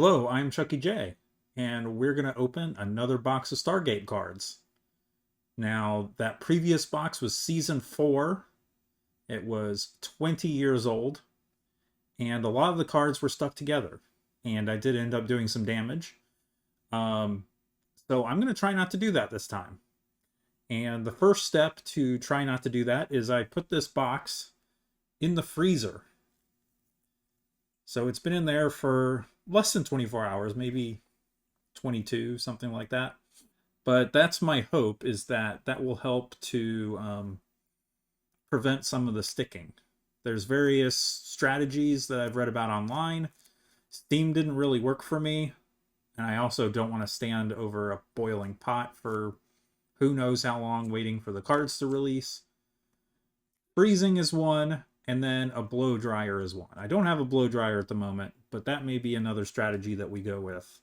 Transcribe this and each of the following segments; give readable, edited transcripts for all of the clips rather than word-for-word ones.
Hello, I'm Chucky J, and we're going to open another box of Stargate cards. Now, that previous box was Season 4. It was 20 years old, and a lot of the cards were stuck together, and I did end up doing some damage. Um, so I'm going to try not to do that this time. And the first step to try not to do that is I put this box in the freezer. So it's been in there for less than 24 hours, maybe 22, something like that. But that's my hope, is that that will help to prevent some of the sticking. There's various strategies that I've read about online. Steam didn't really work for me, and I also don't want to stand over a boiling pot for who knows how long waiting for the cards to release. Freezing is one, and then a blow dryer is one. I don't have a blow dryer at the moment, but that may be another strategy that we go with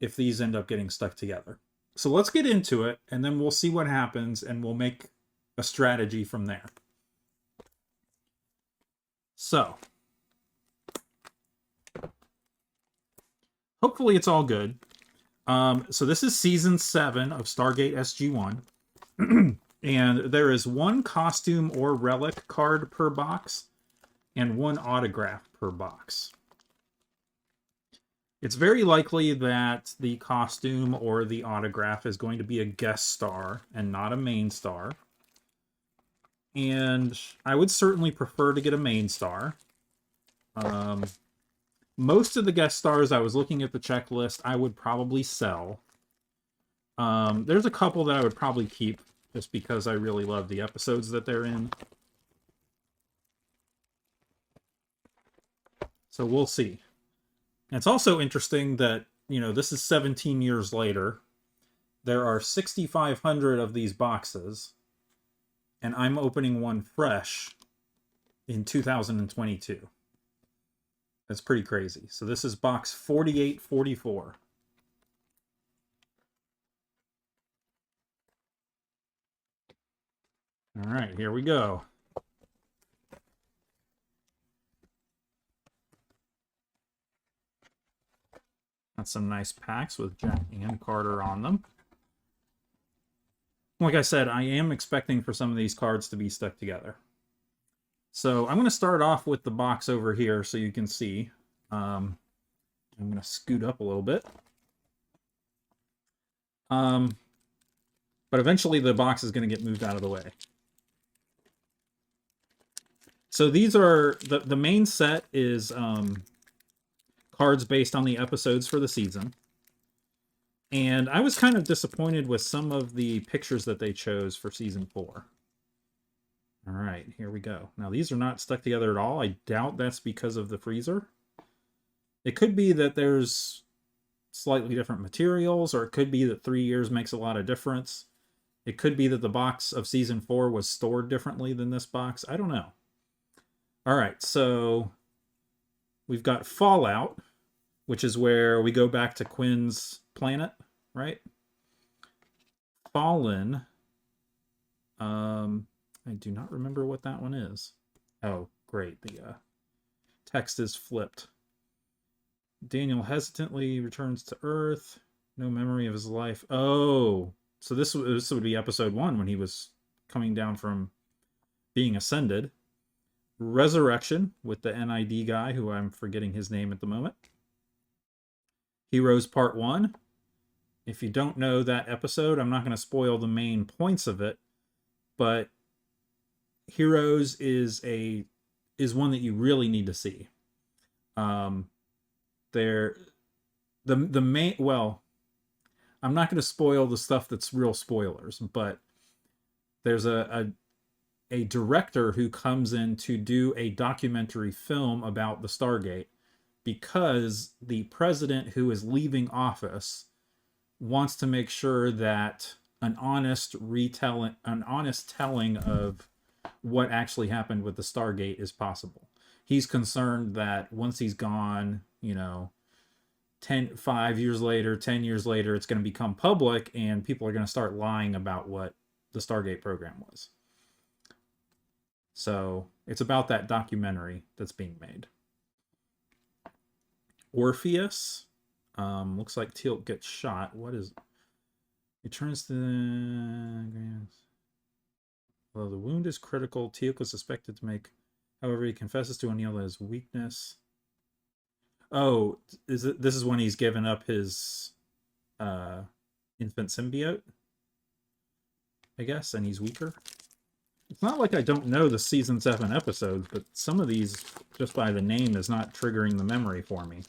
if these end up getting stuck together. So let's get into it, and then we'll see what happens, and we'll make a strategy from there. So, hopefully it's all good. So this is Season 7 of Stargate SG-1. And there is one costume or relic card per box, and one autograph per box. It's very likely that the costume or the autograph is going to be a guest star and not a main star. And I would certainly prefer to get a main star. Most of the guest stars, I was looking at the checklist, I would probably sell. There's a couple that I would probably keep just because I really love the episodes that they're in. So we'll see. And it's also interesting that, this is 17 years later. There are 6,500 of these boxes, and I'm opening one fresh in 2022. That's pretty crazy. So this is box 4844. All right, here we go. That's some nice packs with Jack and Carter on them. Like I said, I am expecting for some of these cards to be stuck together. So I'm going to start off with the box over here so you can see. I'm going to scoot up a little bit. But eventually the box is going to get moved out of the way. So these are, the main set is cards based on the episodes for the season. And I was kind of disappointed with some of the pictures that they chose for Season 4. All right, here we go. Now, these are not stuck together at all. I doubt that's because of the freezer. It could be that there's slightly different materials, or it could be that 3 years makes a lot of difference. It could be that the box of Season 4 was stored differently than this box. I don't know. All right, so we've got Fallout, which is where we go back to Quinn's planet, right? Fallen. I do not remember what that one is. Oh, great. The text is flipped. Daniel hesitantly returns to Earth. No memory of his life. Oh, so this would be episode 1 when he was coming down from being ascended. Resurrection with the NID guy, who I'm forgetting his name at the moment. Heroes Part 1. If you don't know that episode, I'm not going to spoil the main points of it, but Heroes is one that you really need to see. The main, well, I'm not going to spoil the stuff that's real spoilers, but there's a director who comes in to do a documentary film about the Stargate, because the president who is leaving office wants to make sure that an honest telling of what actually happened with the Stargate is possible. He's concerned that once he's gone, 5 years later, 10 years later, it's going to become public and people are going to start lying about what the Stargate program was. So it's about that documentary that's being made. Orpheus. Looks like Teal'c gets shot. What is... Returns to the... Well, the wound is critical. Teal'c was suspected to make... However, he confesses to O'Neill that his weakness... Oh, this is when he's given up his infant symbiote, I guess, and he's weaker. It's not like I don't know the season 7 episodes, but some of these, just by the name, is not triggering the memory for me.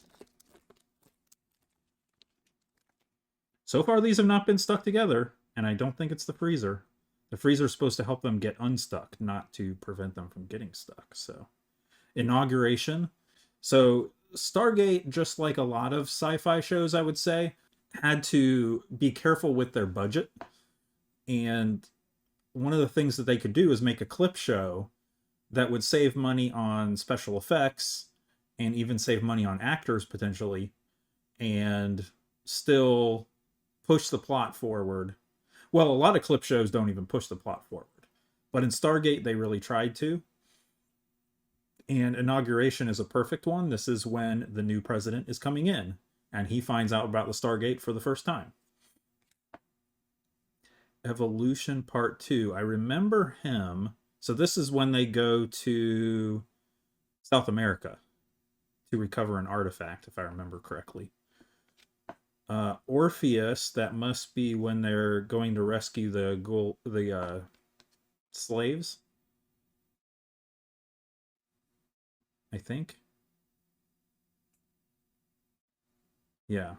So far, these have not been stuck together, and I don't think it's the freezer. The freezer is supposed to help them get unstuck, not to prevent them from getting stuck. So, Inauguration. So, Stargate, just like a lot of sci-fi shows, I would say, had to be careful with their budget. And one of the things that they could do is make a clip show that would save money on special effects and even save money on actors potentially, and still push the plot forward. Well, a lot of clip shows don't even push the plot forward, but in Stargate they really tried to. And Inauguration is a perfect one. This is when the new president is coming in and he finds out about the Stargate for the first time. Evolution Part 2. I remember him. So this is when they go to South America to recover an artifact, if I remember correctly. Orpheus, that must be when they're going to rescue the slaves, I think. Yeah.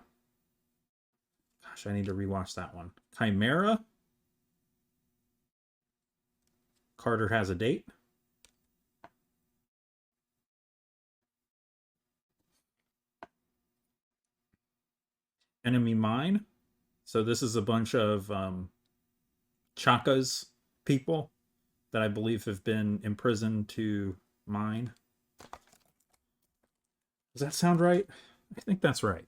Gosh, I need to rewatch that one. Chimera. Carter has a date. Enemy Mine. So this is a bunch of Chaka's people that I believe have been imprisoned to mine. Does that sound right? I think that's right.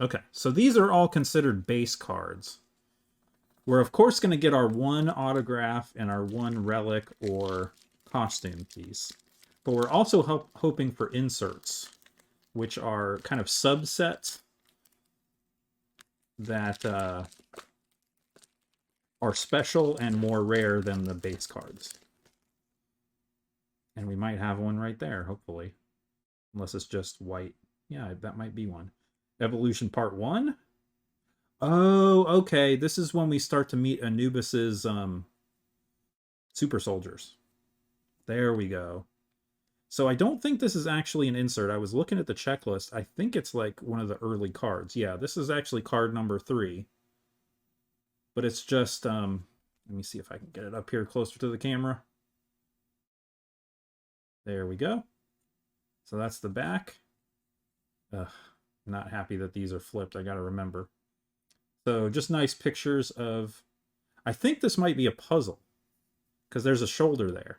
Okay, so these are all considered base cards. We're of course going to get our one autograph and our one relic or costume piece. But we're also hoping for inserts, which are kind of subsets that are special and more rare than the base cards. And we might have one right there, hopefully. Unless it's just white. Yeah, that might be one. Evolution Part 1? Oh, okay. This is when we start to meet Anubis's super soldiers. There we go. So I don't think this is actually an insert. I was looking at the checklist. I think it's like one of the early cards. Yeah, this is actually card number 3. But it's just, let me see if I can get it up here closer to the camera. There we go. So that's the back. Ugh, not happy that these are flipped. I got to remember. So just nice pictures of, I think this might be a puzzle because there's a shoulder there.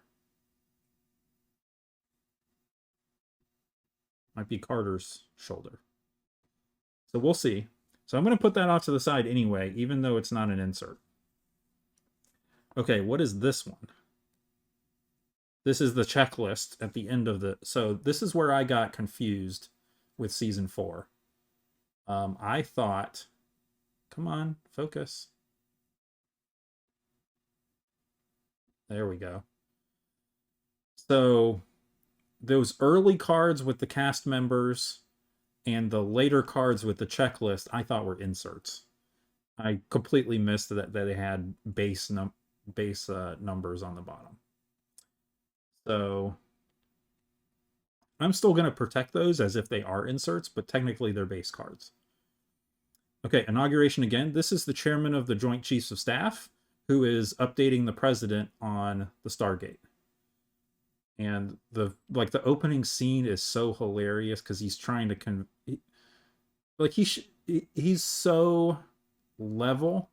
Might be Carter's shoulder. So we'll see. So I'm going to put that off to the side anyway, even though it's not an insert. Okay, what is this one? This is the checklist at the end of the... So this is where I got confused with Season 4. I thought... Come on, focus. There we go. So those early cards with the cast members and the later cards with the checklist, I thought were inserts. I completely missed that they had base numbers on the bottom. So I'm still going to protect those as if they are inserts, but technically they're base cards. Okay, Inauguration again. This is the chairman of the Joint Chiefs of Staff who is updating the president on the Stargate. And the opening scene is so hilarious because he's trying to he's so level.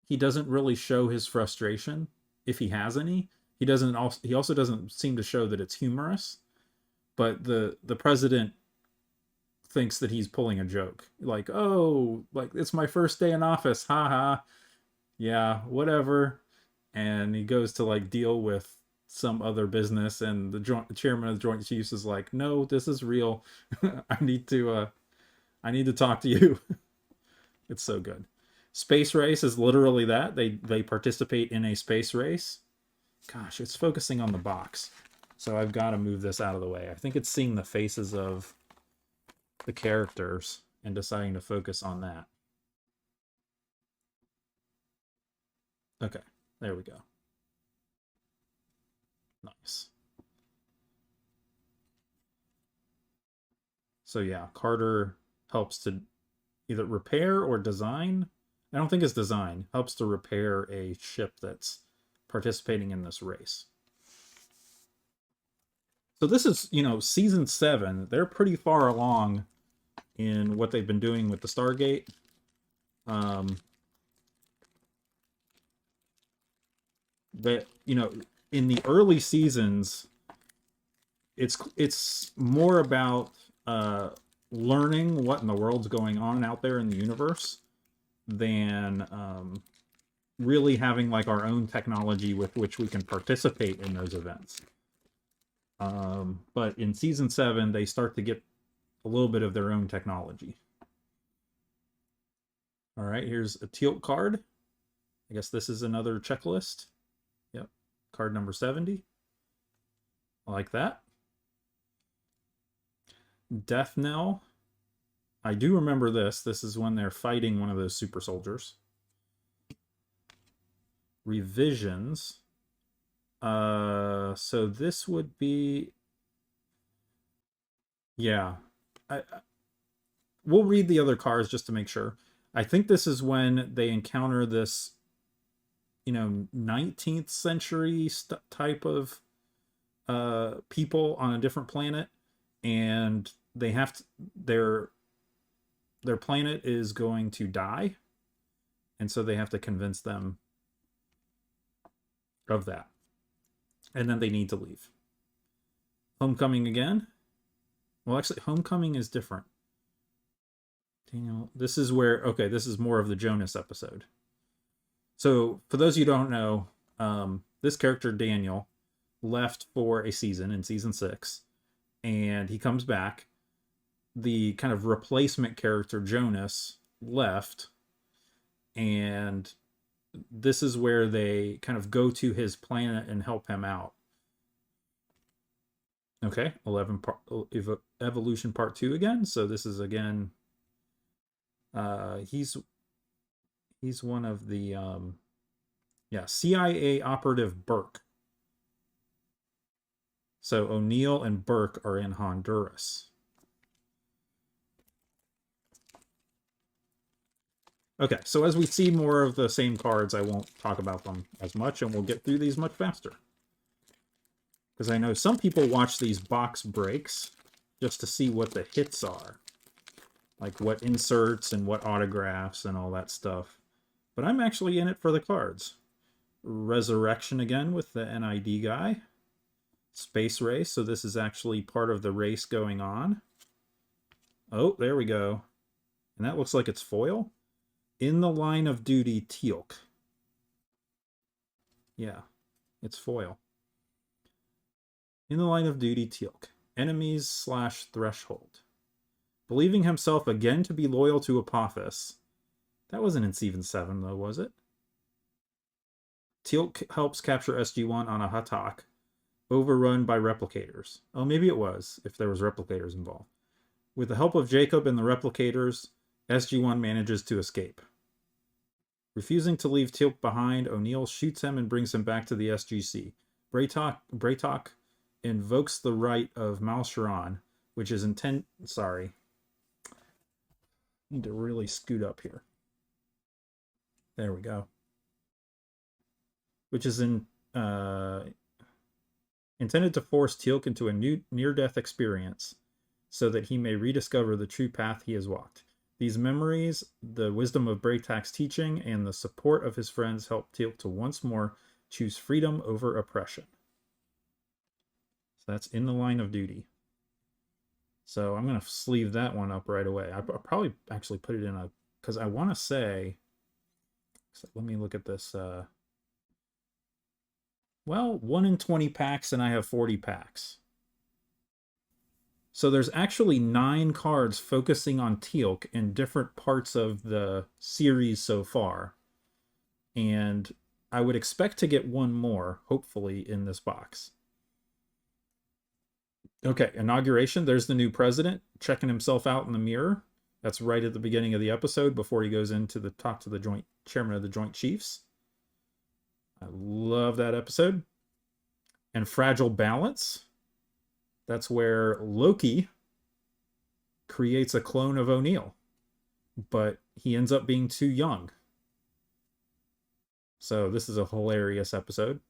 He doesn't really show his frustration if he has any. He also doesn't seem to show that it's humorous. But the president thinks that he's pulling a joke. Like, oh, like it's my first day in office. Ha ha. Yeah, whatever. And he goes to like deal with some other business, and the chairman of the Joint Chiefs is like, "No, this is real. I need to talk to you." It's so good. Space race is literally that. They participate in a space race. Gosh, it's focusing on the box. So I've got to move this out of the way. I think it's seeing the faces of the characters and deciding to focus on that. Okay, there we go. Nice. So yeah, Carter helps to either repair or design. I don't think it's design. Helps to repair a ship that's participating in this race. So this is, season 7. They're pretty far along in what they've been doing with the Stargate. That, in the early seasons, it's more about learning what in the world's going on out there in the universe than really having like our own technology with which we can participate in those events. But in season 7, they start to get a little bit of their own technology. All right, here's a Teal'c card. I guess this is another checklist. Yep, card number 70. I like that. Death Knell. I do remember this. This is when they're fighting one of those super soldiers. Revisions. So this would be... Yeah. We'll read the other cards just to make sure. I think this is when they encounter this, 19th century type of people on a different planet, and they have to, their planet is going to die, and so they have to convince them of that, and then they need to leave. Homecoming again. Well, actually, Homecoming is different. Daniel, this is where, okay, this is more of the Jonas episode. So for those of you who don't know, this character Daniel left for a season in season 6, and he comes back. The kind of replacement character Jonas left, and this is where they kind of go to his planet and help him out. Okay, Evolution Part 2 again. So this is again, he's one of the CIA operative Burke. So O'Neill and Burke are in Honduras. Okay, so as we see more of the same cards, I won't talk about them as much, and we'll get through these much faster. Because I know some people watch these box breaks just to see what the hits are. Like what inserts and what autographs and all that stuff. But I'm actually in it for the cards. Resurrection again with the NID guy. Space race, so this is actually part of the race going on. Oh, there we go. And that looks like it's foil. In the line of duty, Teal'c. Yeah, it's foil. In the line of duty, Teal'c. Enemies / threshold. Believing himself again to be loyal to Apophis. That wasn't in season 7, though, was it? Teal'c helps capture SG-1 on a Hatak, overrun by replicators. Oh, maybe it was, if there was replicators involved. With the help of Jacob and the replicators, SG-1 manages to escape. Refusing to leave Teal'c behind, O'Neill shoots him and brings him back to the SGC. Braytok invokes the right of Malsharan, which is Sorry. Need to really scoot up here. There we go. Which is intended to force Teal'c into a new near-death experience so that he may rediscover the true path he has walked. These memories, the wisdom of Braytak's teaching, and the support of his friends help Teal'c to once more choose freedom over oppression. So that's in the line of duty. So I'm going to sleeve that one up right away. I'll probably actually put it in a... Because I want to say... So let me look at this. We'll Well, 1 in 20 packs, and I have 40 packs. So there's actually 9 cards focusing on Teal'c in different parts of the series so far. And I would expect to get one more, hopefully, in this box. Okay, Inauguration. There's the new president checking himself out in the mirror. That's right at the beginning of the episode before he goes in to talk to the joint chairman of the Joint Chiefs. I love that episode. And Fragile Balance. That's where Loki creates a clone of O'Neill, but he ends up being too young. So this is a hilarious episode.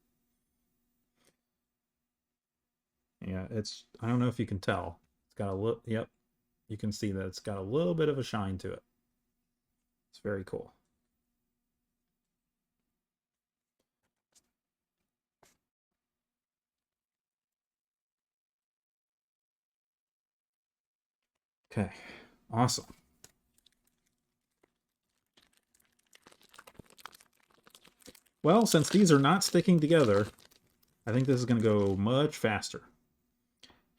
Yeah, I don't know if you can tell. It's got a little, yep, you can see that it's got a little bit of a shine to it. It's very cool. Okay, awesome. Well, since these are not sticking together, I think this is going to go much faster.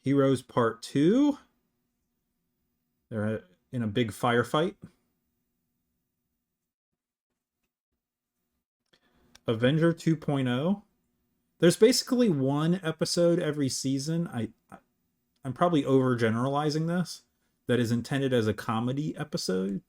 Heroes Part 2. They're in a big firefight. Avenger 2.0. There's basically one episode every season. I'm probably overgeneralizing this, that is intended as a comedy episode.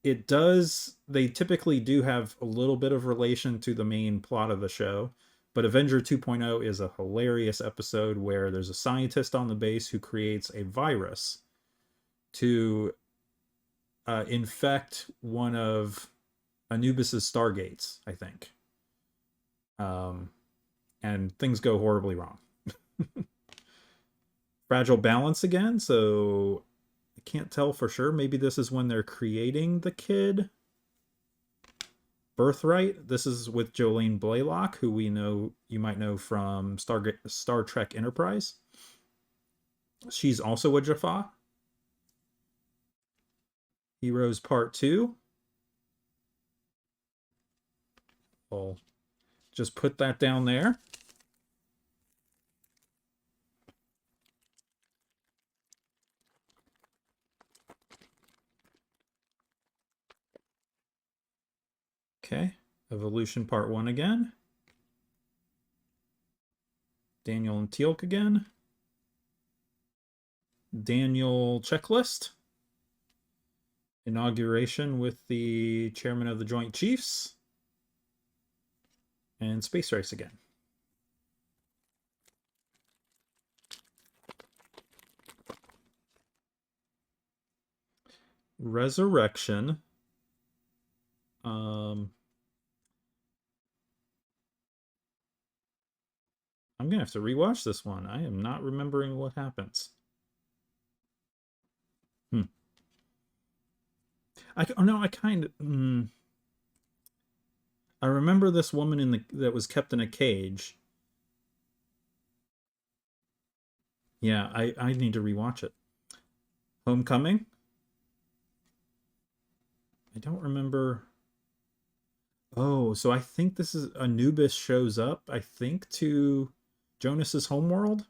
They typically do have a little bit of relation to the main plot of the show, but Avenger 2.0 is a hilarious episode where there's a scientist on the base who creates a virus to infect one of Anubis's Stargates, I think. And things go horribly wrong. Fragile Balance again, so I can't tell for sure. Maybe this is when they're creating the kid. Birthright, this is with Jolene Blaylock, who you might know from Star Trek Enterprise. She's also a Jaffa. Heroes Part 2. I'll just put that down there. Okay, Evolution Part 1 again. Daniel and Teal'c again. Daniel Checklist. Inauguration with the chairman of the Joint Chiefs. And Space Race again. Resurrection. I'm gonna have to rewatch this one. I am not remembering what happens. I remember this woman that was kept in a cage. Yeah, I need to rewatch it. Homecoming. I don't remember. Oh, so I think this is Anubis shows up, I think, to Jonas's homeworld.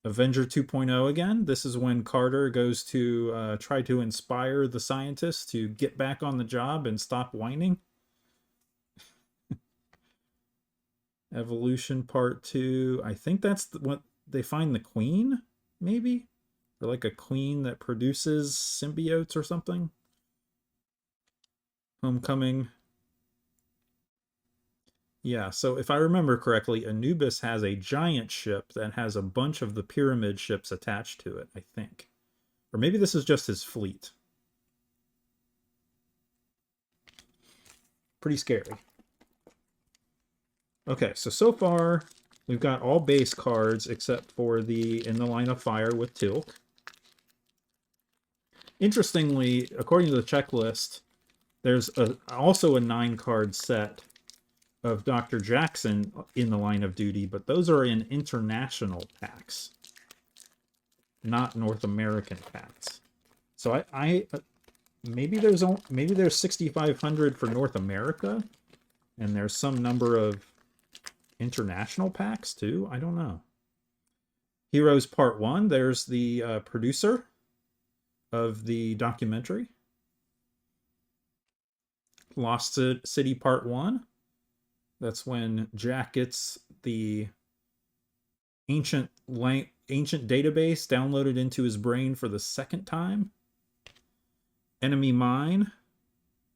Avenger 2.0 again. This is when Carter goes to try to inspire the scientists to get back on the job and stop whining. Evolution Part 2. I think that's what they find the queen, maybe? Or like a queen that produces symbiotes or something. Homecoming. Yeah, so if I remember correctly, Anubis has a giant ship that has a bunch of the pyramid ships attached to it, I think. Or maybe this is just his fleet. Pretty scary. Okay, so far we've got all base cards except for the In the Line of Fire with Teal'c. Interestingly, according to the checklist, there's also a 9-card set of Dr. Jackson in the Line of Duty, but those are in international packs, not North American packs. So maybe there's 6,500 for North America, and there's some number of international packs too. I don't know. Heroes Part 1. There's the producer of the documentary. Lost City Part 1. That's when Jack gets the ancient database downloaded into his brain for the second time. Enemy Mine,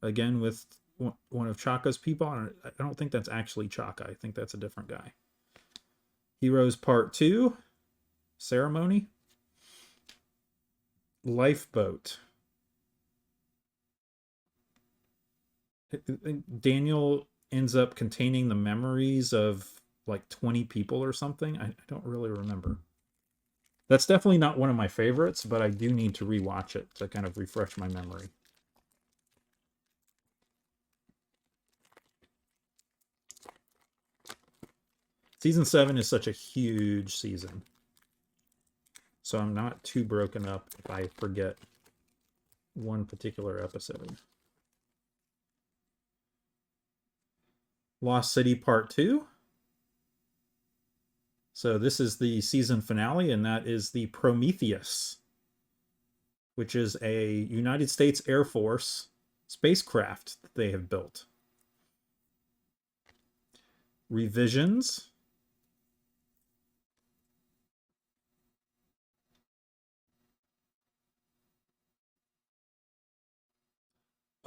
again with one of Chaka's people. I don't think that's actually Chaka. I think that's a different guy. Heroes Part 2, Ceremony. Lifeboat. Daniel ends up containing the memories of like 20 people or something. I don't really remember. That's definitely not one of my favorites, but I do need to rewatch it to kind of refresh my memory. Season 7 is such a huge season, so I'm not too broken up if I forget one particular episode. Lost City Part 2. So this is the season finale, and that is the Prometheus, which is a United States Air Force spacecraft that they have built. Revisions.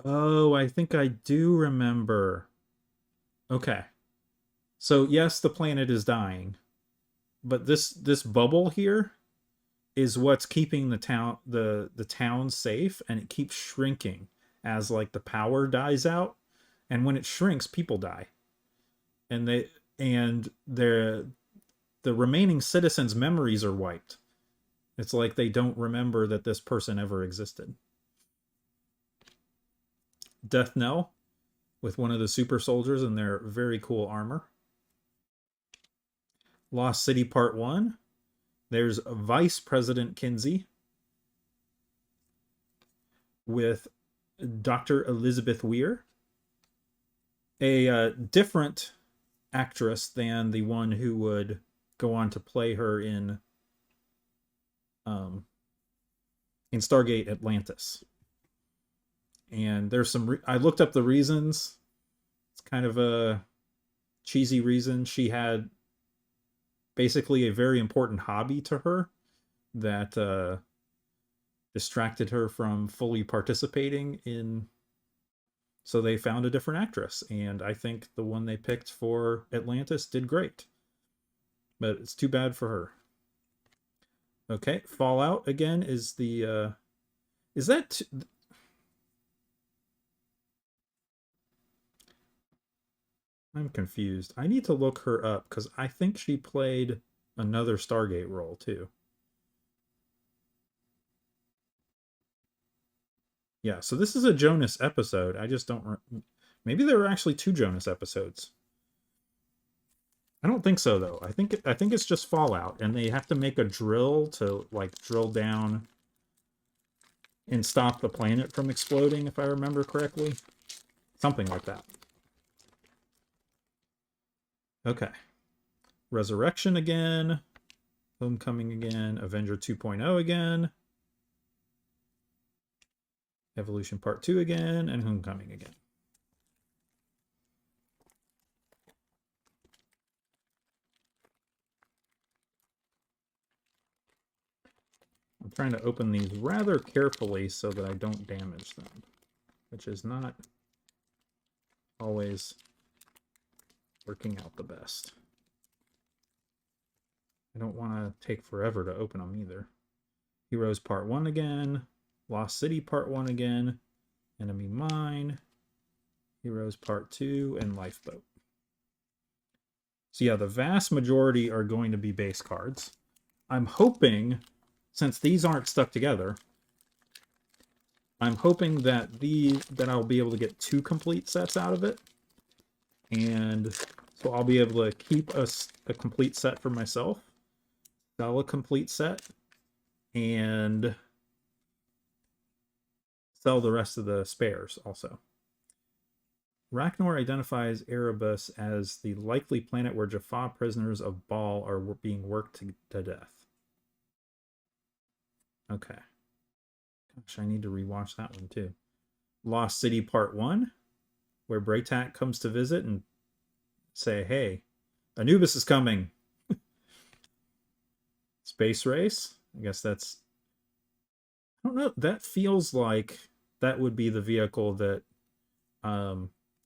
Oh, I think I do remember. Okay. So yes, the planet is dying, but this bubble here is what's keeping the town safe, and it keeps shrinking as like the power dies out, and when it shrinks, people die, and the remaining citizens' memories are wiped. It's like they don't remember that this person ever existed. Death Knell, with one of the super soldiers in their very cool armor. Lost City Part 1. There's Vice President Kinsey with Dr. Elizabeth Weir, a different actress than the one who would go on to play her in Stargate Atlantis. And there's some I looked up the reasons. It's kind of a cheesy reason. She had basically a very important hobby to her that distracted her from fully participating in. So they found a different actress, and I think the one they picked for Atlantis did great. But it's too bad for her. Okay, Fallout again is the is that I'm confused. I need to look her up because I think she played another Stargate role too. Yeah, so this is a Jonas episode. I just don't. Maybe there were actually 2 Jonas episodes. I don't think so though. I think it's just Fallout, and they have to make a drill to like drill down and stop the planet from exploding, if I remember correctly. Something like that. Okay. Resurrection again. Homecoming again. Avenger 2.0 again. Evolution Part 2 again. And Homecoming again. I'm trying to open these rather carefully so that I don't damage them, which is not always working out the best. I don't want to take forever to open them either. Heroes Part 1 again. Lost City Part 1 again. Enemy Mine. Heroes Part 2 and Lifeboat. So yeah, the vast majority are going to be base cards. I'm hoping, since these aren't stuck together, I'm hoping that I'll be able to get 2 complete sets out of it. And so I'll be able to keep a complete set for myself, sell a complete set, and sell the rest of the spares also. Rachnar identifies Erebus as the likely planet where Jaffa prisoners of Baal are being worked to death. Okay. Gosh, I need to rewatch that one too. Lost City Part 1, where Braytak comes to visit and say, hey, Anubis is coming. Space Race. I guess that's... I don't know. That feels like that would be the vehicle that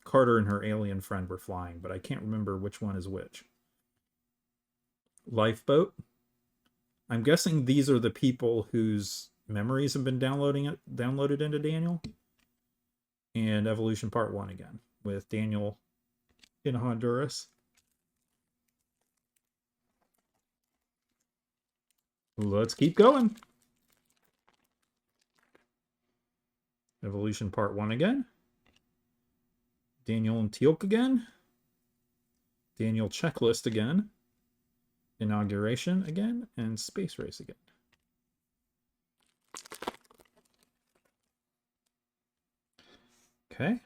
Carter and her alien friend were flying, but I can't remember which one is which. Lifeboat. I'm guessing these are the people whose memories have been downloaded into Daniel. And Evolution Part 1 again, with Daniel in Honduras. Let's keep going. Evolution Part 1 again. Daniel and Teal'c again. Daniel Checklist again. Inauguration again. And Space Race again. Okay.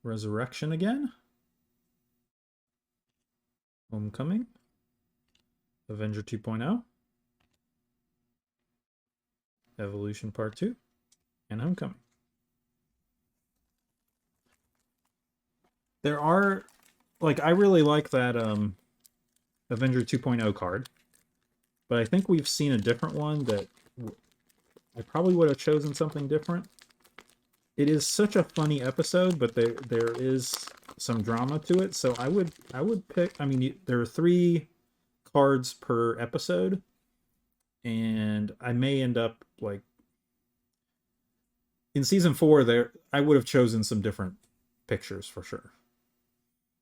Resurrection again. Homecoming. Avenger 2.0. Evolution Part 2. And Homecoming. There are, like, I really like that Avenger 2.0 card, but I think we've seen a different one that I probably would have chosen something different. It is such a funny episode, but there is some drama to it, so I would pick, I mean, there are 3 cards per episode, and I may end up, like, in season 4, I would have chosen some different pictures for sure.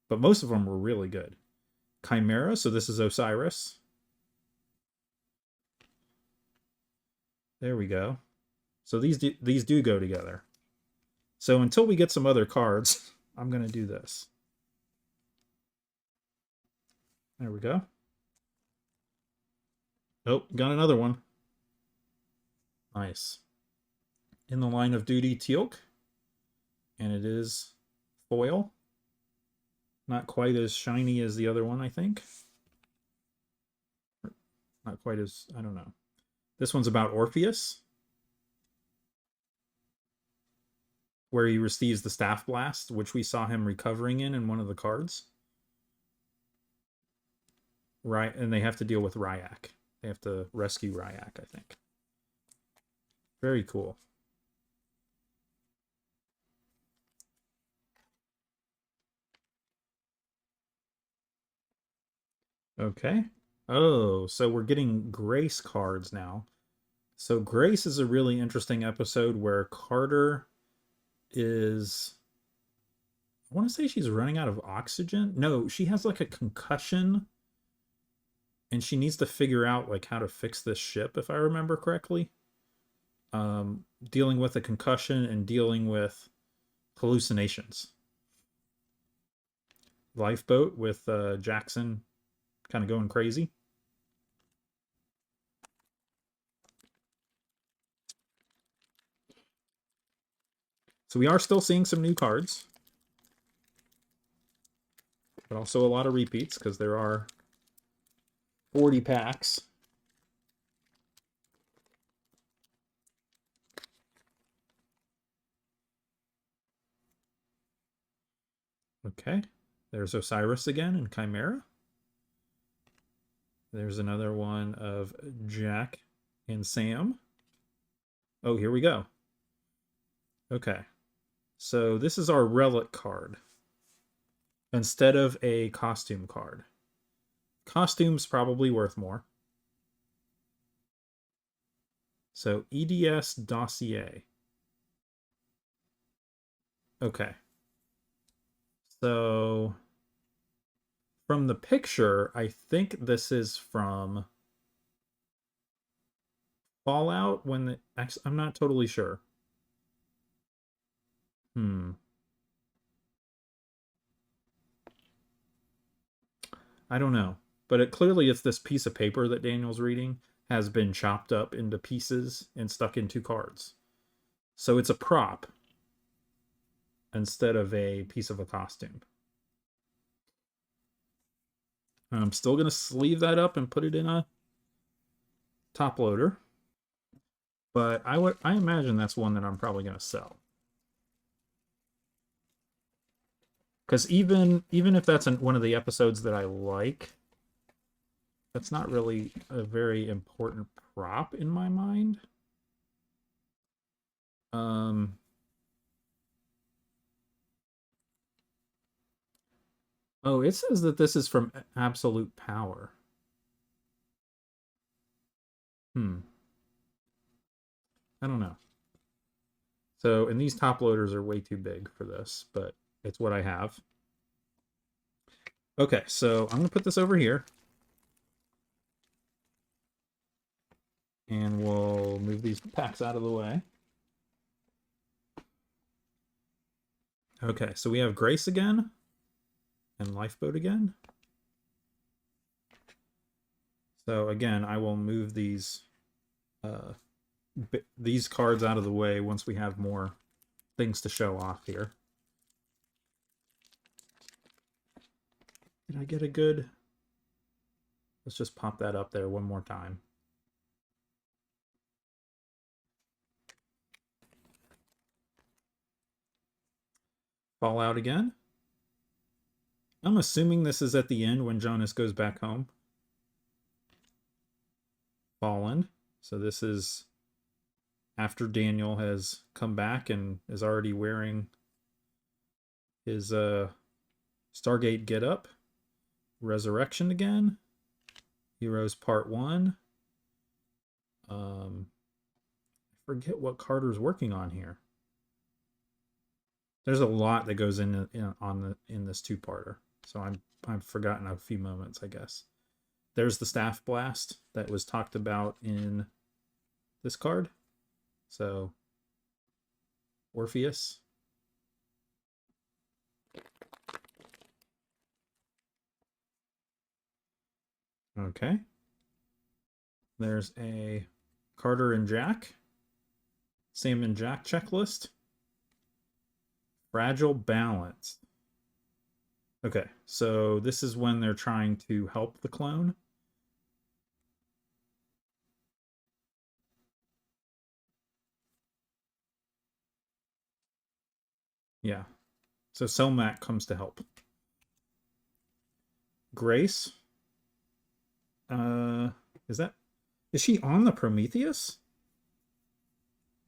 But most of them were really good. Chimera, so this is Osiris. There we go. So these do go together. So until we get some other cards, I'm going to do this. There we go. Oh, got another one. Nice. In the Line of Duty, Teal'c. And it is foil. Not quite as shiny as the other one, I think. Not quite as, I don't know. This one's about Orpheus, where he receives the Staff Blast, which we saw him recovering in one of the cards. Right, and they have to deal with Ryak. They have to rescue Ryak, I think. Very cool. Okay. Oh, so we're getting Grace cards now. So Grace is a really interesting episode where Carter is... I want to say she's running out of oxygen. No, she has like a concussion. And she needs to figure out like how to fix this ship, if I remember correctly. Dealing with a concussion and dealing with hallucinations. Lifeboat with Jackson kind of going crazy. So we are still seeing some new cards. But also a lot of repeats because there are 40 packs. Okay. There's Osiris again and Chimera. There's another one of Jack and Sam. Oh, here we go. Okay. So this is our relic card instead of a costume card. Costume's probably worth more. So EDS Dossier. Okay. So from the picture, I think this is from Fallout when the... Actually, I'm not totally sure. I don't know. But clearly it's this piece of paper that Daniel's reading has been chopped up into pieces and stuck into cards. So it's a prop. instead of a piece of a costume. I'm still going to sleeve that up and put it in a top loader. But I imagine that's one that I'm probably going to sell. Because even if that's one of the episodes that I like, that's not really a very important prop in my mind. Oh, it says that this is from Absolute Power. I don't know. So, and these top loaders are way too big for this, but it's what I have. Okay, so I'm going to put this over here. And we'll move these packs out of the way. Okay, so we have Grace again. And Lifeboat again. So again, I will move these cards out of the way once we have more things to show off here. Did I get a good... Let's just pop that up there one more time. Fallout again. I'm assuming this is at the end when Jonas goes back home. Fallen. So this is after Daniel has come back and is already wearing his Stargate getup. Resurrection again. Heroes Part 1. I forget what Carter's working on here. There's a lot that goes in this two-parter. So I've forgotten a few moments, I guess. There's the Staff Blast that was talked about in this card. So Orpheus. Okay. There's a Carter and Jack. Sam and Jack checklist. Fragile Balance. Okay, so this is when they're trying to help the clone. Yeah. So Selmac comes to help. Grace. Is she on the Prometheus?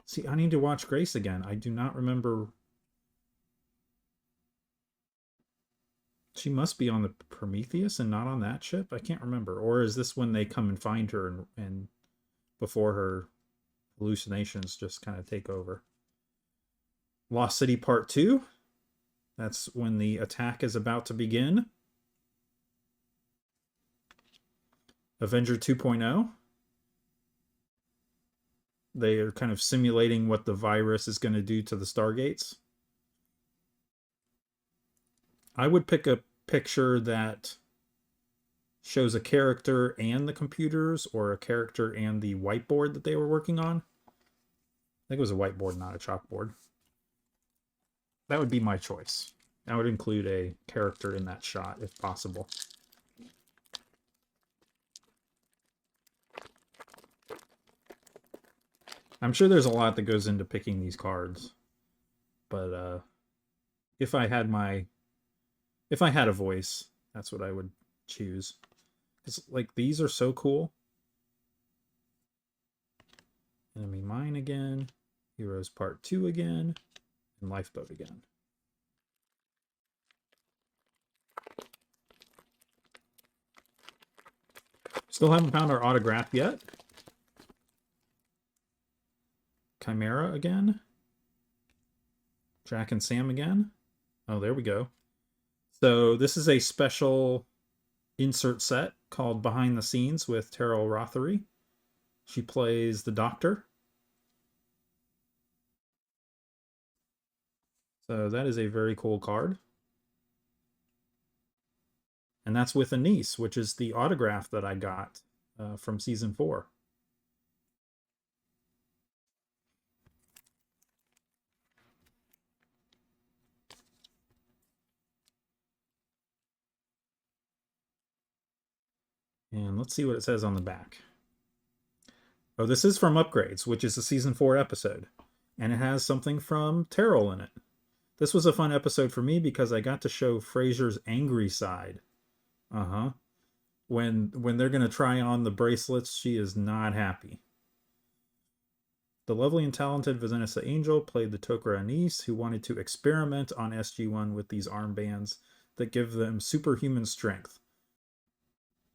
See, I need to watch Grace again. I do not remember. She must be on the Prometheus and not on that ship? I can't remember. Or is this when they come and find her and before her hallucinations just kind of take over? Lost City Part 2. That's when the attack is about to begin. Avenger 2.0. They are kind of simulating what the virus is going to do to the Stargates. I would pick a picture that shows a character and the computers, or a character and the whiteboard that they were working on. I think it was a whiteboard, not a chalkboard. That would be my choice. I would include a character in that shot if possible. I'm sure there's a lot that goes into picking these cards, but if I had a voice, that's what I would choose. Because like these are so cool. Enemy Mine again, Heroes Part 2 again, and Lifeboat again. Still haven't found our autograph yet. Chimera again. Jack and Sam again. Oh, there we go. So this is a special insert set called Behind the Scenes with Terrell Rothery. She plays the Doctor. So that is a very cool card. And that's with Anise, which is the autograph that I got from Season 4. And let's see what it says on the back. Oh, this is from Upgrades, which is a season 4 episode. And it has something from Terrell in it. This was a fun episode for me because I got to show Frasier's angry side. Uh-huh. When they're going to try on the bracelets, she is not happy. The lovely and talented Vanessa Angel played the Tok'ra Anise, who wanted to experiment on SG-1 with these armbands that give them superhuman strength.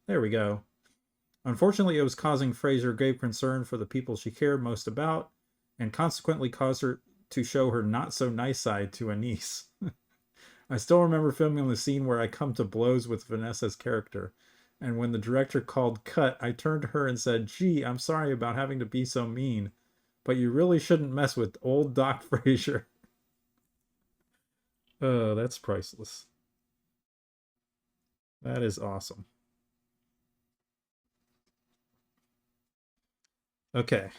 There we go. Unfortunately, it was causing Frasier grave concern for the people she cared most about, and consequently caused her to show her not-so-nice side to Anise. I still remember filming the scene where I come to blows with Vanessa's character, and when the director called cut, I turned to her and said, "Gee, I'm sorry about having to be so mean, but you really shouldn't mess with old Doc Frasier." Oh, that's priceless. That is awesome. Okay.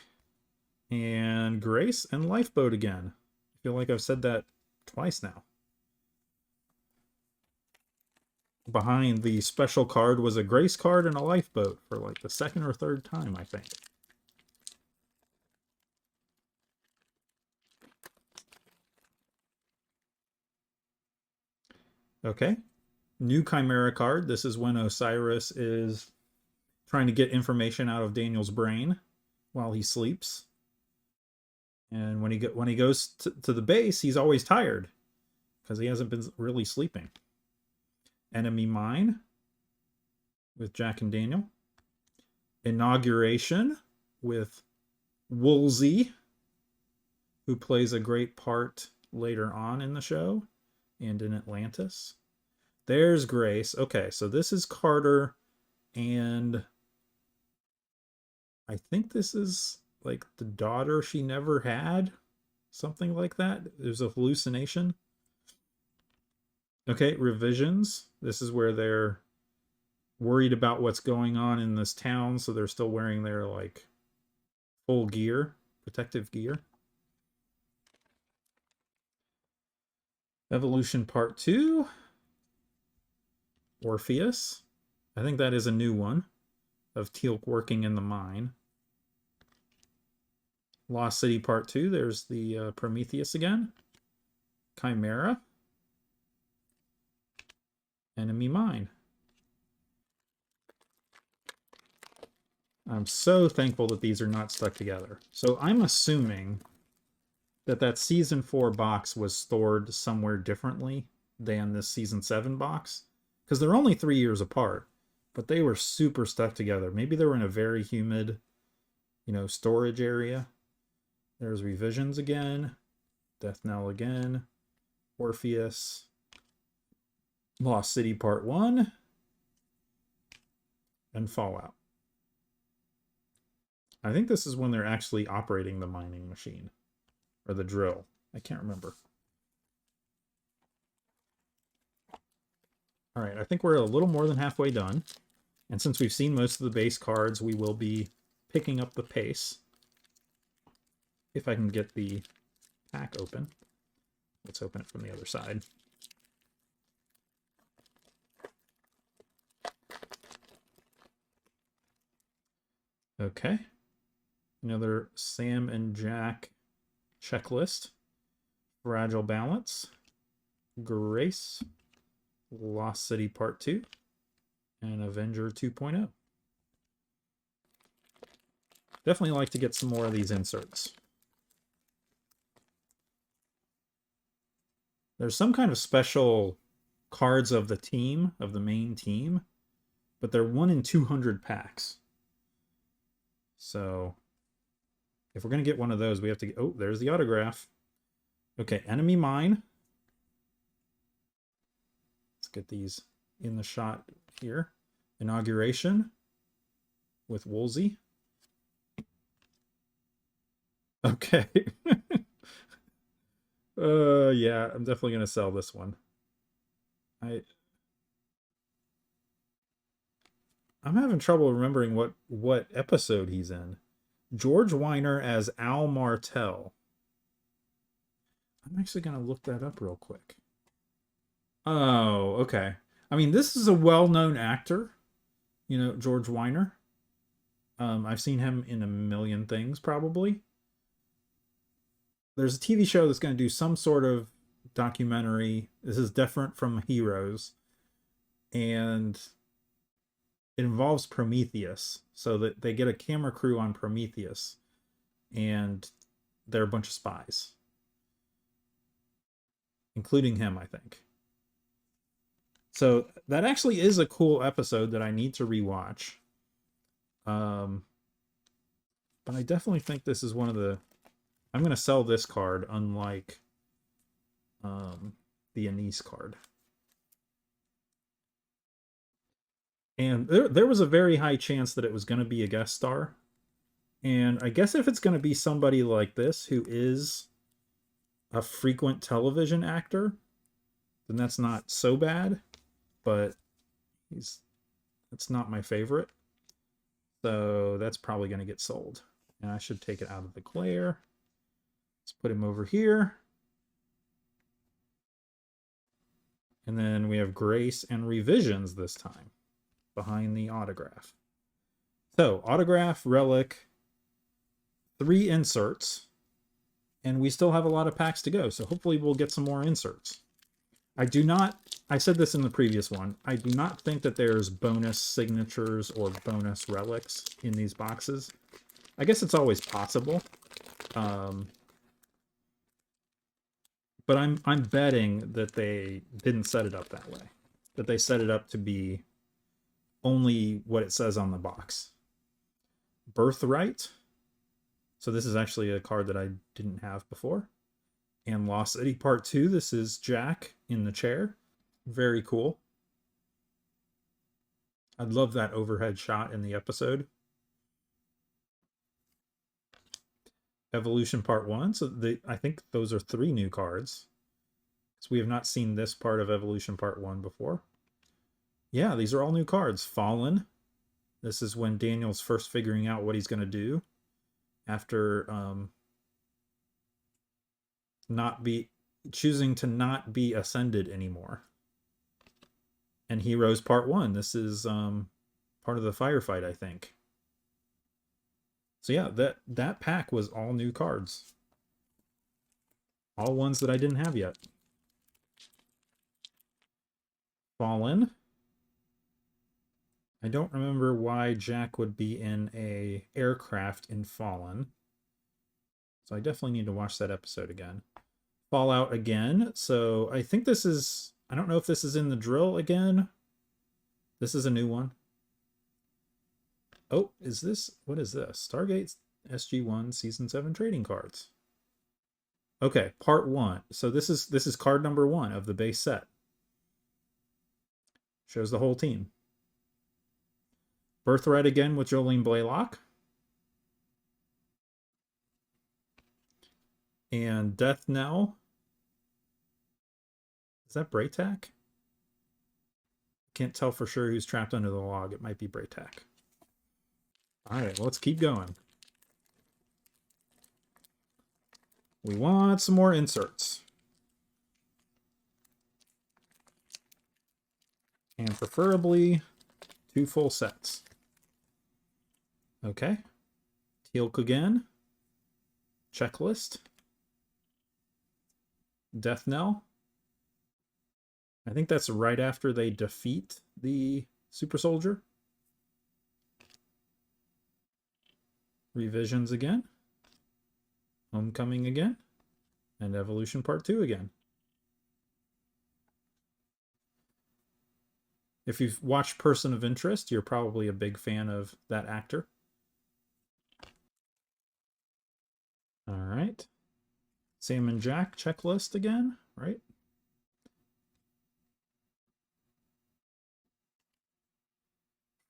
And Grace and Lifeboat again. I feel like I've said that twice now. Behind the special card was a Grace card and a Lifeboat for like the second or third time, I think. Okay. New Chimera card. This is when Osiris is trying to get information out of Daniel's brain while he sleeps. And when he goes to the base, he's always tired because he hasn't been really sleeping. Enemy Mine with Jack and Daniel. Inauguration with Woolsey, who plays a great part later on in the show and in Atlantis. There's Grace. Okay, so this is Carter, and I think this is like the daughter she never had. Something like that. There's a hallucination. Okay, revisions. This is where they're worried about what's going on in this town, so they're still wearing their like full gear, protective gear. Evolution Part 2. Orpheus. I think that is a new one of Teal'c working in the mine. Lost City Part 2. There's the Prometheus again. Chimera. Enemy Mine. I'm so thankful that these are not stuck together. So I'm assuming that season 4 box was stored somewhere differently than this season 7 box, because they're only 3 years apart, but they were super stuck together. Maybe they were in a very humid, storage area. There's Revisions again, Death Knell again, Orpheus, Lost City Part 1, and Fallout. I think this is when they're actually operating the mining machine. Or the drill. I can't remember. Alright, I think we're a little more than halfway done. And since we've seen most of the base cards, we will be picking up the pace. If I can get the pack open. Let's open it from the other side. Okay. Another Sam and Jack checklist. Fragile Balance. Grace. Lost City Part 2. And Avenger 2.0. Definitely like to get some more of these inserts. There's some kind of special cards of the team, of the main team, but they're 1 in 200 packs. So if we're going to get one of those, we have to get... Oh, there's the autograph. Okay, Enemy Mine. Let's get these in the shot here. Inauguration with Woolsey. Okay. Yeah, I'm definitely going to sell this one. I'm having trouble remembering what episode he's in. George Weiner as Al Martell. I'm actually going to look that up real quick. Oh, okay. I mean, this is a well-known actor. You know, George Weiner. I've seen him in a million things, probably. There's a TV show that's going to do some sort of documentary. This is different from Heroes, and it involves Prometheus. So that they get a camera crew on Prometheus, and they're a bunch of spies, including him, I think. So that actually is a cool episode that I need to rewatch. Um, but I definitely think this is one of the. I'm going to sell this card, unlike the Anise card. And there was a very high chance that it was going to be a guest star. And I guess if it's going to be somebody like this who is a frequent television actor, then that's not so bad. But it's not my favorite. So that's probably going to get sold. And I should take it out of the glare. Let's put him over here. And then we have Grace and Revisions this time behind the autograph. So, autograph, relic, 3 inserts, and we still have a lot of packs to go. So hopefully we'll get some more inserts. I said this in the previous one, I do not think that there's bonus signatures or bonus relics in these boxes. I guess it's always possible. But I'm betting that they didn't set it up that way. That they set it up to be only what it says on the box. Birthright. So this is actually a card that I didn't have before. And Lost City Part 2. This is Jack in the chair. Very cool. I'd love that overhead shot in the episode. Evolution Part 1. So I think those are 3 new cards. So we have not seen this part of Evolution Part 1 before. Yeah, these are all new cards. Fallen. This is when Daniel's first figuring out what he's going to do after choosing to not be ascended anymore. And Heroes Part 1. This is part of the firefight, I think. So yeah, that pack was all new cards. All ones that I didn't have yet. Fallen. I don't remember why Jack would be in a aircraft in Fallen. So I definitely need to watch that episode again. Fallout again. So I think this is... I don't know if this is in the drill again. This is a new one. Oh, is this... What is this? Stargate SG-1 Season 7 trading cards. Okay, part 1. So this is card number 1 of the base set. Shows the whole team. Birthright again with Jolene Blaylock. And Death Knell. Is that Braytac? Can't tell for sure who's trapped under the log. It might be Braytac. Alright, let's keep going. We want some more inserts. And preferably 2 full sets. Okay. Teal'c again. Checklist. Death Knell. I think that's right after they defeat the Super Soldier. Revisions again. Homecoming again. And Evolution Part 2 again. If you've watched Person of Interest, you're probably a big fan of that actor. All right. Sam and Jack checklist again, right?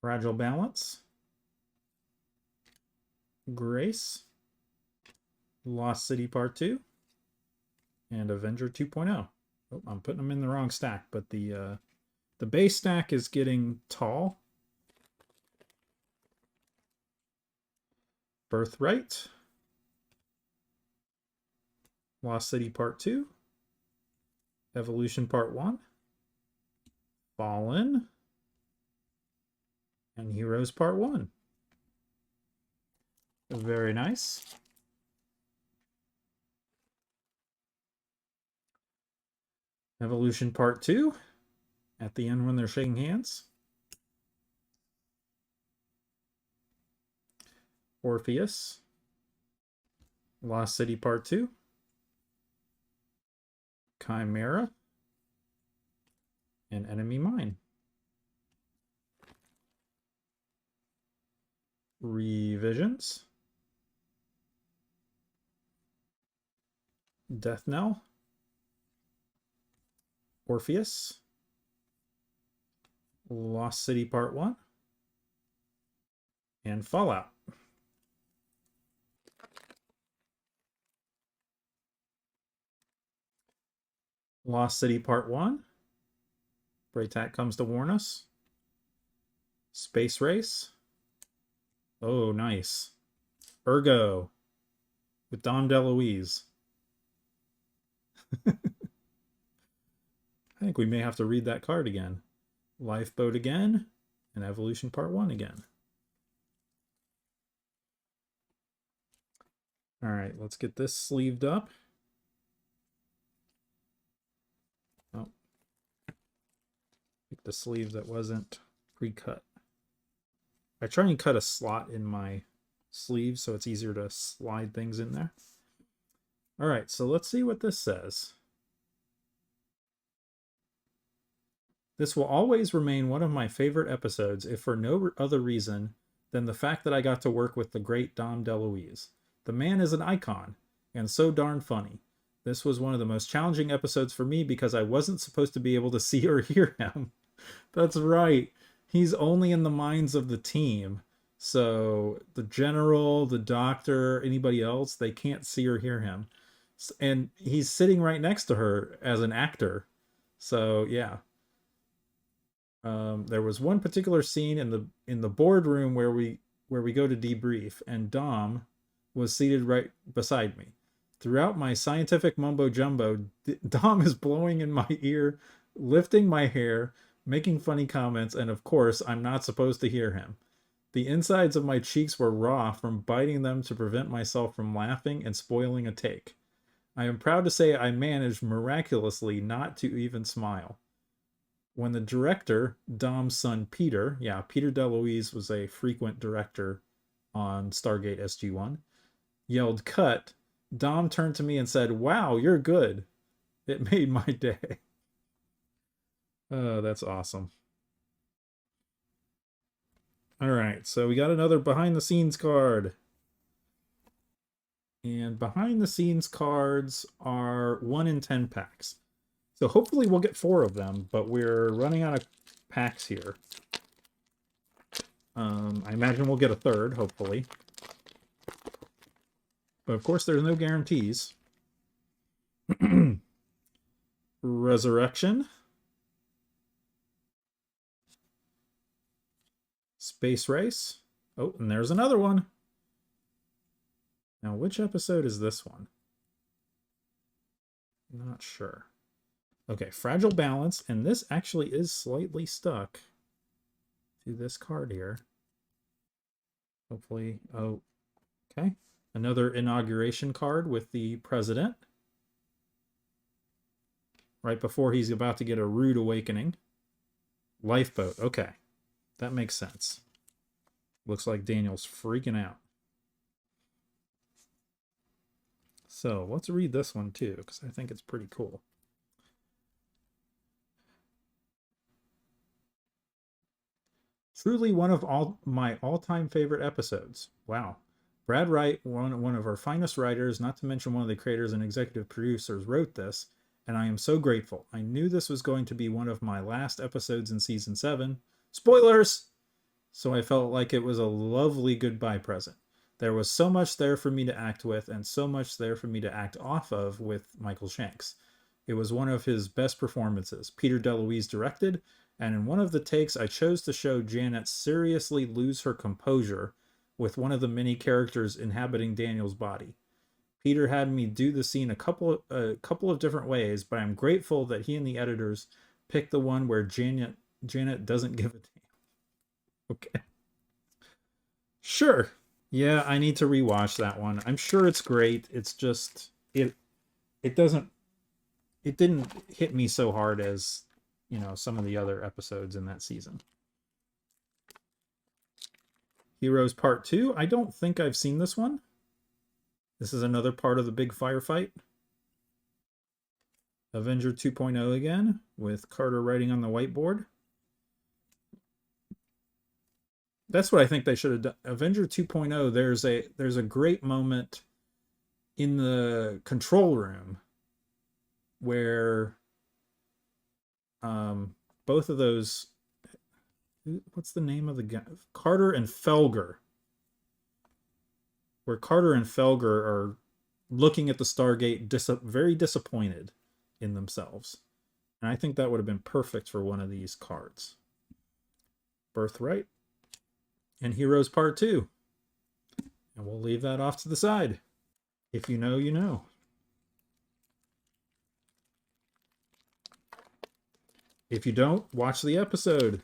Fragile Balance. Grace. Lost City Part 2. And Avenger 2.0. Oh, I'm putting them in the wrong stack, but the base stack is getting tall. Birthright. Lost City Part 2. Evolution Part 1. Fallen. And Heroes Part 1. Very nice. Evolution Part 2. At the end when they're shaking hands. Orpheus. Lost City Part 2. Chimera. And Enemy Mine. Revisions. Death Knell. Orpheus. Lost City Part 1. And Fallout. Lost City Part 1. Braytac comes to warn us. Space Race. Oh, nice. Ergo. With Dom DeLuise. I think we may have to read that card again. Lifeboat again. And Evolution Part 1 again. Alright, let's get this sleeved up. Oh. Pick the sleeve that wasn't pre-cut. I try and cut a slot in my sleeve so it's easier to slide things in there. Alright, so let's see what this says. This will always remain one of my favorite episodes, if for no other reason than the fact that I got to work with the great Dom DeLuise. The man is an icon, and so darn funny. This was one of the most challenging episodes for me because I wasn't supposed to be able to see or hear him. That's right. He's only in the minds of the team. So the general, the doctor, anybody else, they can't see or hear him. And he's sitting right next to her as an actor. So yeah. There was one particular scene in the boardroom where we go to debrief, and Dom was seated right beside me. Throughout my scientific mumbo jumbo, Dom is blowing in my ear, lifting my hair, making funny comments, and of course, I'm not supposed to hear him. The insides of my cheeks were raw from biting them to prevent myself from laughing and spoiling a take. I am proud to say I managed miraculously not to even smile. When the director, Dom's son Peter, Peter DeLuise was a frequent director on Stargate SG-1, yelled cut, Dom turned to me and said, "Wow, you're good." It made my day. Oh, that's awesome. All right, so we got another behind the scenes card. And behind the scenes cards are 1 in 10 packs. So hopefully we'll get 4 of them, but we're running out of packs here. I imagine we'll get a third, hopefully. But of course, there's no guarantees. Resurrection. Space Race. Oh, and there's another one. Now, which episode is this one? Not sure. Okay, Fragile Balance, and this actually is slightly stuck to this card here. Hopefully, oh, okay. Another Inauguration card with the president. Right before he's about to get a rude awakening. Lifeboat, okay. That makes sense. Looks like Daniel's freaking out. So, let's read this one too, because I think it's pretty cool. Truly one of my all-time favorite episodes. Wow. Brad Wright, one of our finest writers, not to mention one of the creators and executive producers, wrote this, and I am so grateful. I knew this was going to be one of my last episodes in Season 7. Spoilers! So I felt like it was a lovely goodbye present. There was so much there for me to act with, and so much there for me to act off of with Michael Shanks. It was one of his best performances. Peter DeLuise directed, and in one of the takes, I chose to show Janet seriously lose her composure with one of the many characters inhabiting Daniel's body. Peter had me do the scene a couple of different ways, but I'm grateful that he and the editors picked the one where Janet doesn't give a damn. Okay. Sure. Yeah, I need to rewatch that one. I'm sure it's great. It's just it doesn't it didn't hit me so hard as, some of the other episodes in that season. Heroes Part 2. I don't think I've seen this one. This is another part of the big firefight. Avenger 2.0 again, with Carter writing on the whiteboard. That's what I think they should have done. Avenger 2.0, there's a great moment in the control room where both of those, what's the name of the guy? Carter and Felger. Where Carter and Felger are looking at the Stargate very disappointed in themselves. And I think that would have been perfect for one of these cards. Birthright and Heroes Part 2. And we'll leave that off to the side. If you know, you know. If you don't, watch the episode.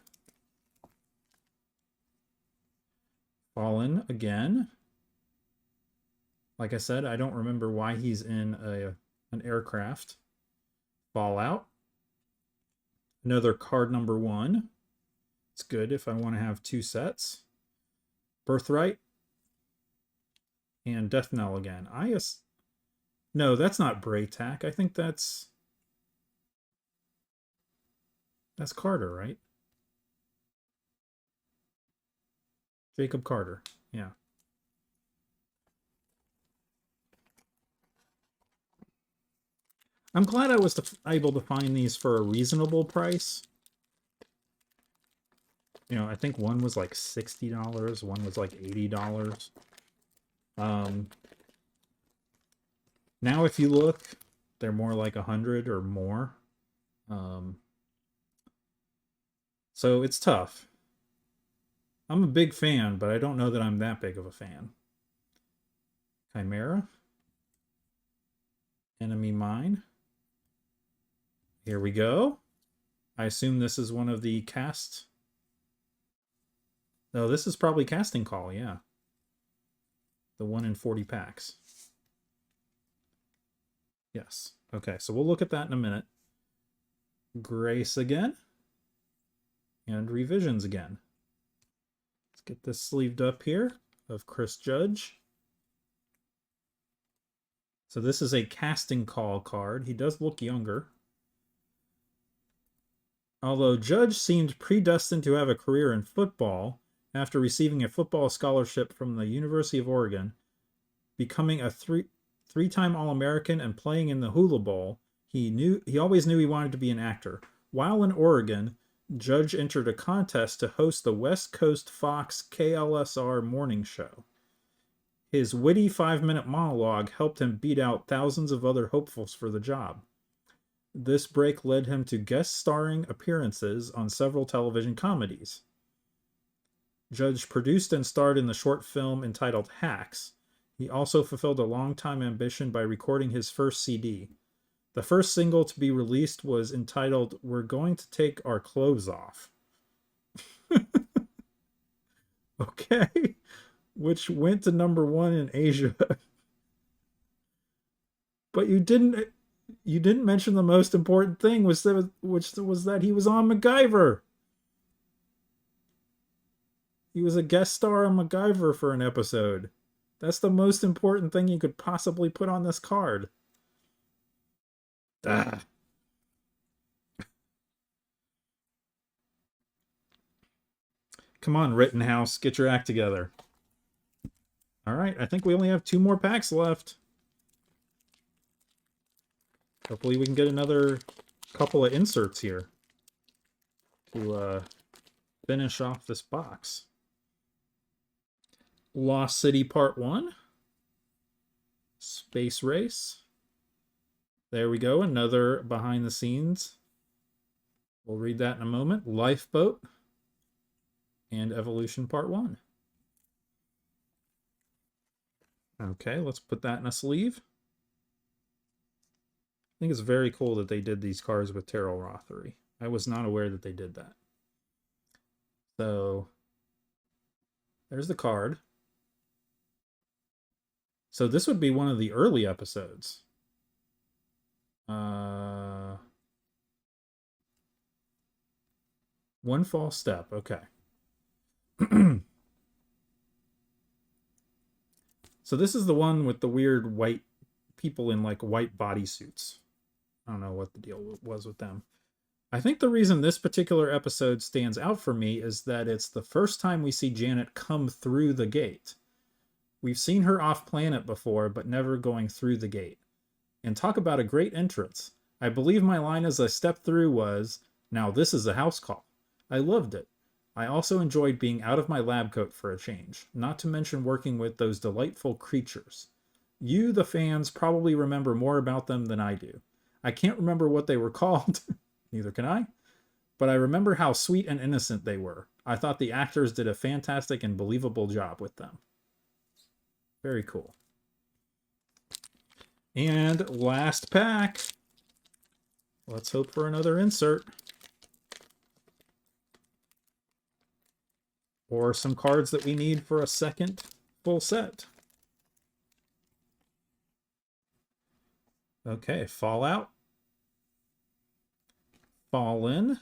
Fallen again. Like I said, I don't remember why he's in an aircraft. Fallout. Another card number 1. It's good if I want to have 2 sets. Birthright. And Death Knell again. No, that's not Braytac. I think that's Carter, right? Jacob Carter. Yeah. I'm glad I was able to find these for a reasonable price. I think one was like $60, one was like $80. Now if you look, they're more like 100 or more. So it's tough. I'm a big fan, but I don't know that I'm that big of a fan. Chimera. Enemy Mine. Here we go. I assume this is one of the cast. No, this is probably Casting Call, yeah. The 1 in 40 packs. Yes. Okay, so we'll look at that in a minute. Grace again. And Revisions again. Let's get this sleeved up here of Chris Judge. So this is a Casting Call card. He does look younger. Although Judge seemed predestined to have a career in football after receiving a football scholarship from the University of Oregon, becoming a three-time All-American and playing in the Hula Bowl, he always knew he wanted to be an actor. While in Oregon, Judge entered a contest to host the West Coast Fox KLSR morning show. His witty 5-minute monologue helped him beat out thousands of other hopefuls for the job. This break led him to guest starring appearances on several television comedies. Judge produced and starred in the short film entitled Hacks. He also fulfilled a long-time ambition by recording his first CD. The first single to be released was entitled We're Going to Take Our Clothes Off. Okay. Which went to number 1 in Asia. But you didn't mention the most important thing, which was that he was on MacGyver. He was a guest star on MacGyver for an episode. That's the most important thing you could possibly put on this card. Ah. Come on, Rittenhouse, get your act together. All right, I think we only have 2 more packs left. Hopefully we can get another couple of inserts here to finish off this box. Lost City Part 1. Space Race. There we go, another behind the scenes. We'll read that in a moment. Lifeboat. And Evolution Part 1. Okay, let's put that in a sleeve. I think it's very cool that they did these cards with Terrell Rothery. I was not aware that they did that. So, There's the card. So this would be one of the early episodes. One false step. Okay. So this is the one with the weird white people in like white bodysuits. I don't know what the deal was with them. I think the reason this particular episode stands out for me is that it's the first time we see Janet come through the gate. We've seen her off planet before, but never going through the gate. And talk about a great entrance. I believe my line as I stepped through was, "Now this is a house call." I loved it. I also enjoyed being out of my lab coat for a change, not to mention working with those delightful creatures. You, the fans, probably remember more about them than I do. I can't remember what they were called, neither can I, but I remember how sweet and innocent they were. I thought the actors did a fantastic and believable job with them. Very cool. And last pack. Let's hope for another insert. Or some cards that we need for a second full set. Okay, Fallout. Fallen.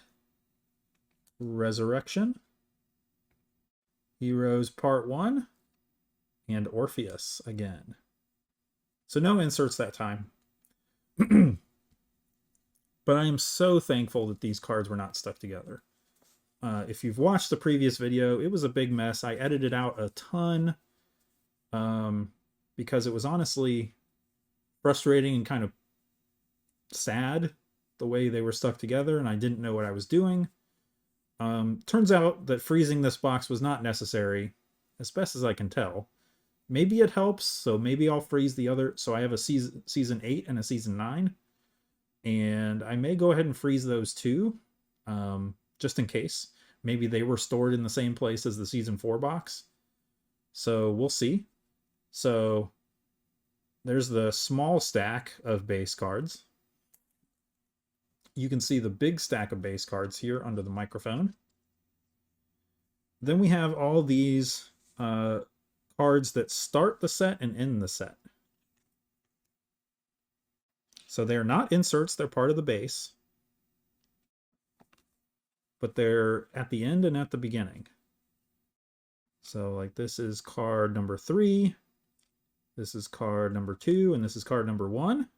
Resurrection. Heroes Part 1. And Orpheus again. So no inserts that time. But I am so thankful that these cards were not stuck together. If you've watched the previous video, it was a big mess. I edited out a ton because it was honestly frustrating and kind of sad the way they were stuck together, and I didn't know what I was doing. Turns out that freezing this box was not necessary, as best as I can tell. Maybe it helps, so maybe I'll freeze the other. So I have a season 8 and a season 9, and I may go ahead and freeze those too. Just in case. Maybe they were stored in the same place as the season 4 box. So we'll see. So there's the small stack of base cards. You can see the big stack of base cards here under the microphone. Then we have all these cards that start the set and end the set. So they're not inserts, they're part of the base. But they're at the end and at the beginning. So like this is card number 3, this is card number 2, and this is card number 1.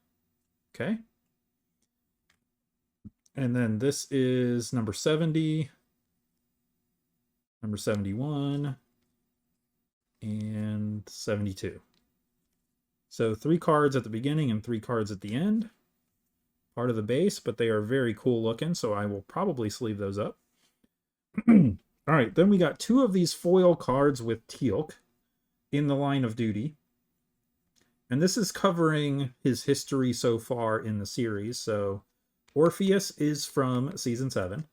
Okay. And then this is number 70, number 71, and 72. So 3 cards at the beginning and 3 cards at the end. Part of the base, but they are very cool looking, so I will probably sleeve those up. All right, then we got 2 of these foil cards with Teal'c in the line of duty. And this is covering his history so far in the series. So Orpheus is from season 7,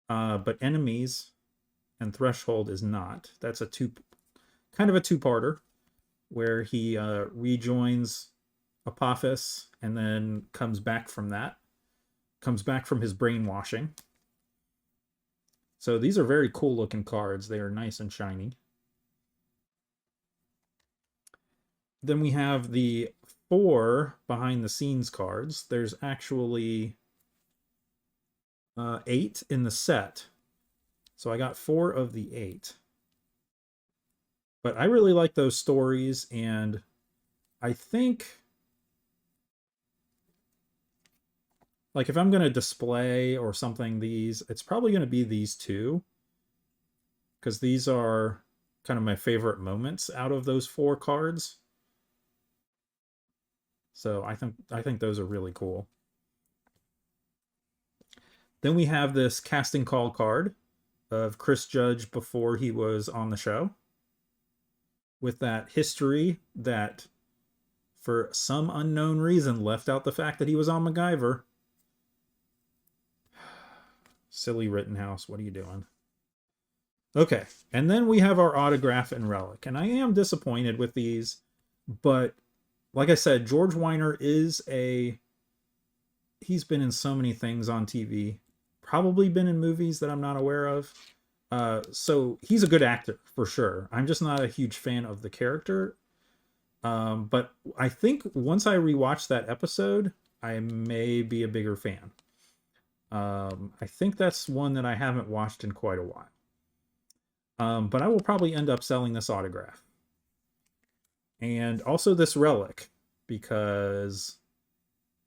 but Enemies and Threshold is not. That's a kind of a two-parter where he rejoins Apophis and then comes back from that. Comes back from his brainwashing. So these are very cool looking cards. They are nice and shiny. Then we have the 4 behind the scenes cards. There's actually 8 in the set. So I got 4 of the 8. But I really like those stories, and I think, like, if I'm going to display or something these, it's probably going to be these 2. Because these are kind of my favorite moments out of those 4 cards. So I think those are really cool. Then we have this casting call card of Chris Judge before he was on the show. With that history that, for some unknown reason, left out the fact that he was on MacGyver. Silly Rittenhouse, what are you doing? Okay, and then we have our autograph and relic. And I am disappointed with these, but like I said, George Weiner is he's been in so many things on TV. Probably been in movies that I'm not aware of. So he's a good actor for sure. I'm just not a huge fan of the character. But I think once I rewatch that episode, I may be a bigger fan. I think that's one that I haven't watched in quite a while. But I will probably end up selling this autograph. And also this relic, because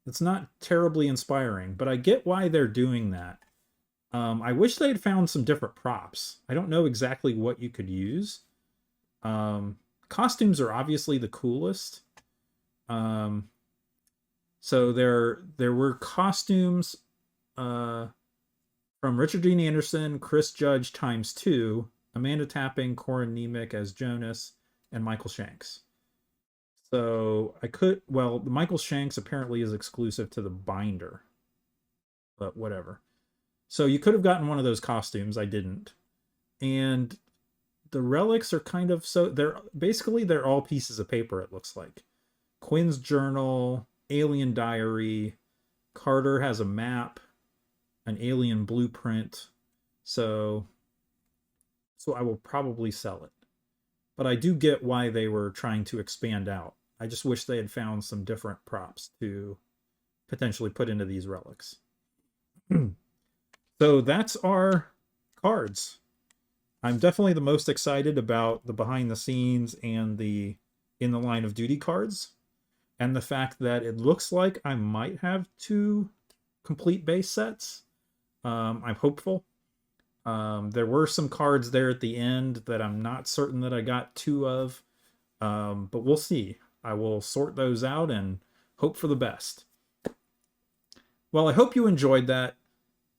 it's not terribly inspiring, but I get why they're doing that. I wish they'd found some different props. I don't know exactly what you could use. Costumes are obviously the coolest. So there were costumes from Richard Dean Anderson, Chris Judge times 2, Amanda Tapping, Corin Nemec as Jonas, and Michael Shanks. So the Michael Shanks apparently is exclusive to the binder, but whatever. So you could have gotten one of those costumes. I didn't. And the relics are kind of they're all pieces of paper, it looks like. Quinn's journal, alien diary, Carter has a map, an alien blueprint. So I will probably sell it. But I do get why they were trying to expand out. I just wish they had found some different props to potentially put into these relics. So that's our cards. I'm definitely the most excited about the behind the scenes and the in the line of duty cards. And the fact that it looks like I might have 2 complete base sets. I'm hopeful. There were some cards there at the end that I'm not certain that I got 2 of. But we'll see. I will sort those out and hope for the best. Well, I hope you enjoyed that.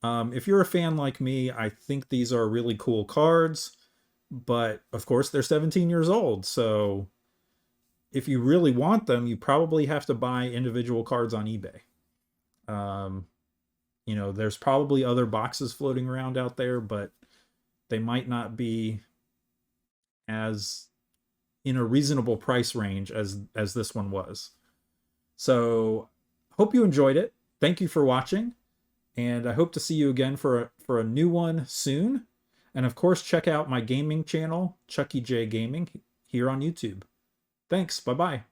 If you're a fan like me, I think these are really cool cards. But, of course, they're 17 years old. So if you really want them, you probably have to buy individual cards on eBay. There's probably other boxes floating around out there, but they might not be as in a reasonable price range as this one was. So hope you enjoyed it. Thank you for watching, and I hope to see you again for a new one soon. And of course, check out my gaming channel, Chucky J Gaming, here on YouTube. Thanks. Bye-bye.